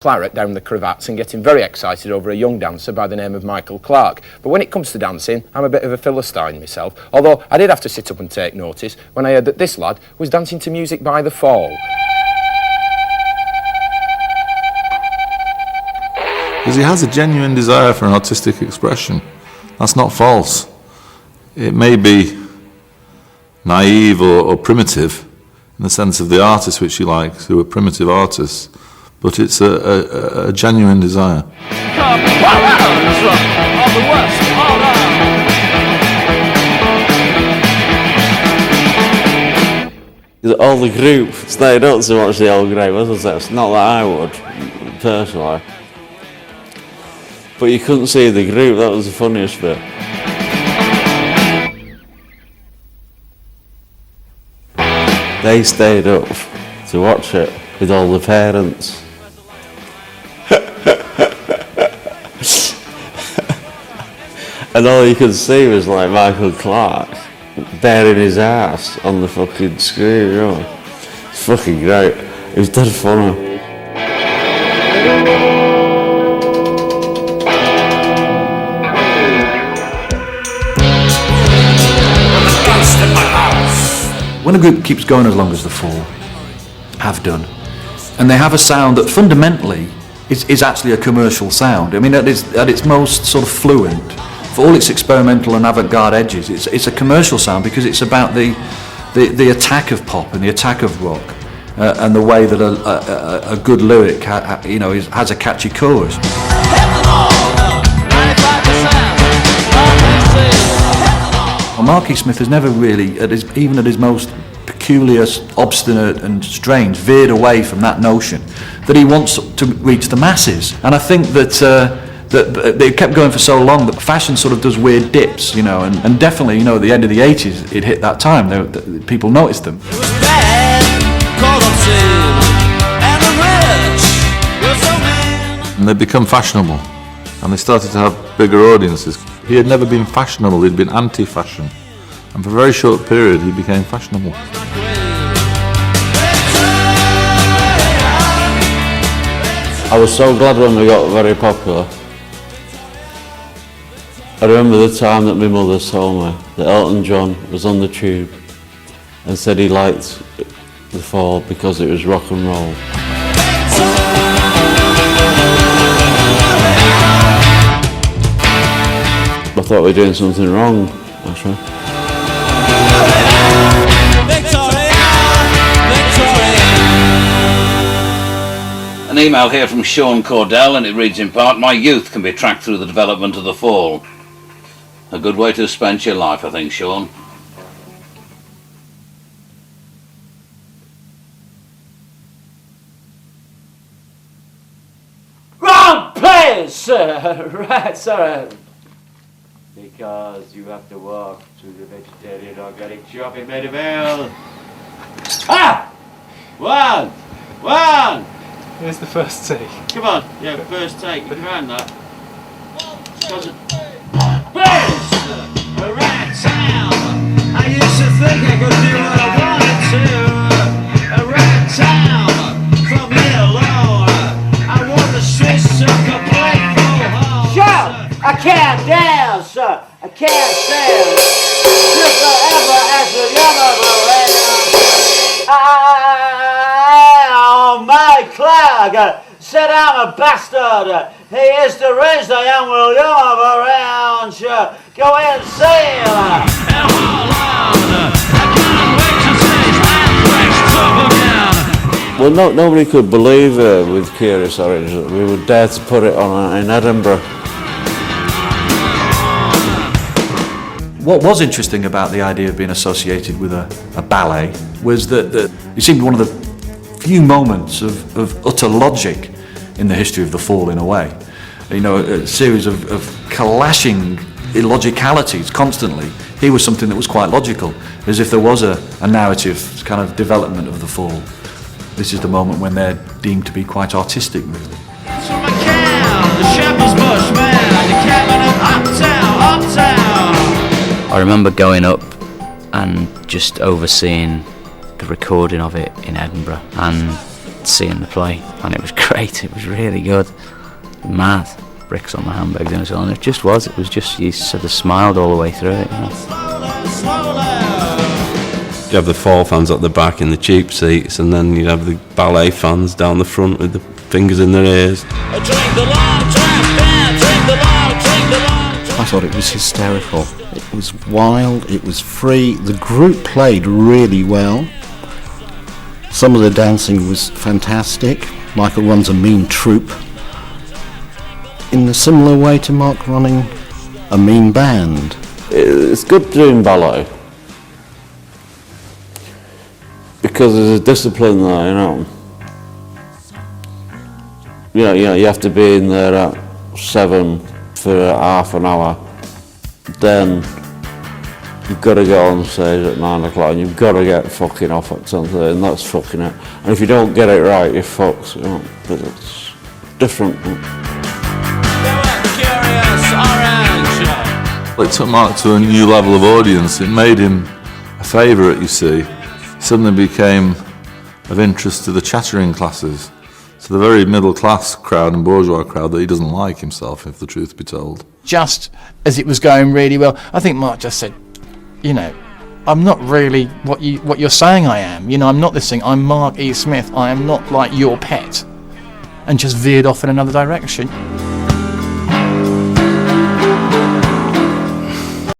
claret down the cravats and getting very excited over a young dancer by the name of Michael Clark. But when it comes to dancing, I'm a bit of a Philistine myself, although I did have to sit up and take notice when I heard that this lad was dancing to music by The Fall. Because he has a genuine desire for an artistic expression. That's not false. It may be naive or primitive in the sense of the artists which he likes, who are primitive artists, but it's a genuine desire. All the group stayed up to watch the old grey, wasn't it? It's not that I would, personally. But you couldn't see the group, that was the funniest bit. They stayed up to watch it with all the parents. And all you could see was like Michael Clark bearing his ass on the fucking screen, you know. It's fucking great. It was dead funny. When a group keeps going as long as The Fall have done, and they have a sound that fundamentally is actually a commercial sound. I mean, at its most sort of fluent, for all its experimental and avant-garde edges, it's a commercial sound because it's about the attack of pop and the attack of rock, and the way that a good lyric has a catchy chorus. Well, Marky Smith has never really, even at his most peculiar, obstinate and strange, veered away from that notion that he wants to reach the masses. And I think that they kept going for so long that fashion sort of does weird dips, you know, and definitely, you know, at the end of the 80s, it hit that time. People noticed them. And they become fashionable, and they started to have bigger audiences. He had never been fashionable, he'd been anti-fashion. And for a very short period, he became fashionable. I was so glad when we got very popular. I remember the time that my mother told me that Elton John was on the tube and said he liked The Fall because it was rock and roll. I thought we were doing something wrong, actually. An email here from Sean Cordell, and it reads in part, "My youth can be tracked through the development of The Fall." A good way to spend your life, I think, Sean. Wrong place, sir. Right, sorry. Because you have to walk through the vegetarian organic shop in Maidavale. Ah! One! Here's the first take. Come on, yeah, first take. You can find that. Place! Around town. I used to think I could do what I wanted to. Around town. From here alone. I want the streets to complete full home. Shout! I can't dance! I can't stand! Just forever as the young of a my Clark said I'm a bastard. He is deranged, I am William of around. Go insane. Well, nobody could believe with Curious Orange that we would dare to put it on in Edinburgh. What was interesting about the idea of being associated with a ballet was that it seemed one of the few moments of utter logic in the history of The Fall, in a way. You know, a series of clashing illogicalities constantly. Here was something that was quite logical, as if there was a narrative kind of development of The Fall. This is the moment when they're deemed to be quite artistic, really. I remember going up and just overseeing the recording of it in Edinburgh, and seeing the play, and it was great. It was really good. Mad bricks on the handbags and so on. It just was. It was just, you sort of smiled all the way through it. You know? You have the Fall fans at the back in the cheap seats, and then you'd have the ballet fans down the front with the fingers in their ears. I thought it was hysterical. It was wild, it was free. The group played really well. Some of the dancing was fantastic. Michael runs a mean troupe. In a similar way to Mark running a mean band. It's good doing ballet, because there's a discipline there, you know. You have to be in there at 7 for half an hour. Then you've got to go on stage at 9 o'clock, and you've got to get fucking off at 10:30, and that's fucking it. And if you don't get it right, you're fucked. You know, but it's different. It took Mark to a new level of audience. It made him a favourite, you see. He suddenly became of interest to the chattering classes, to the very middle class crowd and bourgeois crowd that he doesn't like himself, if the truth be told. Just as it was going really well, I think Mark just said, you know, I'm not really what you're saying I am. You know, I'm not this thing. I'm Mark E. Smith. I am not like your pet. And just veered off in another direction.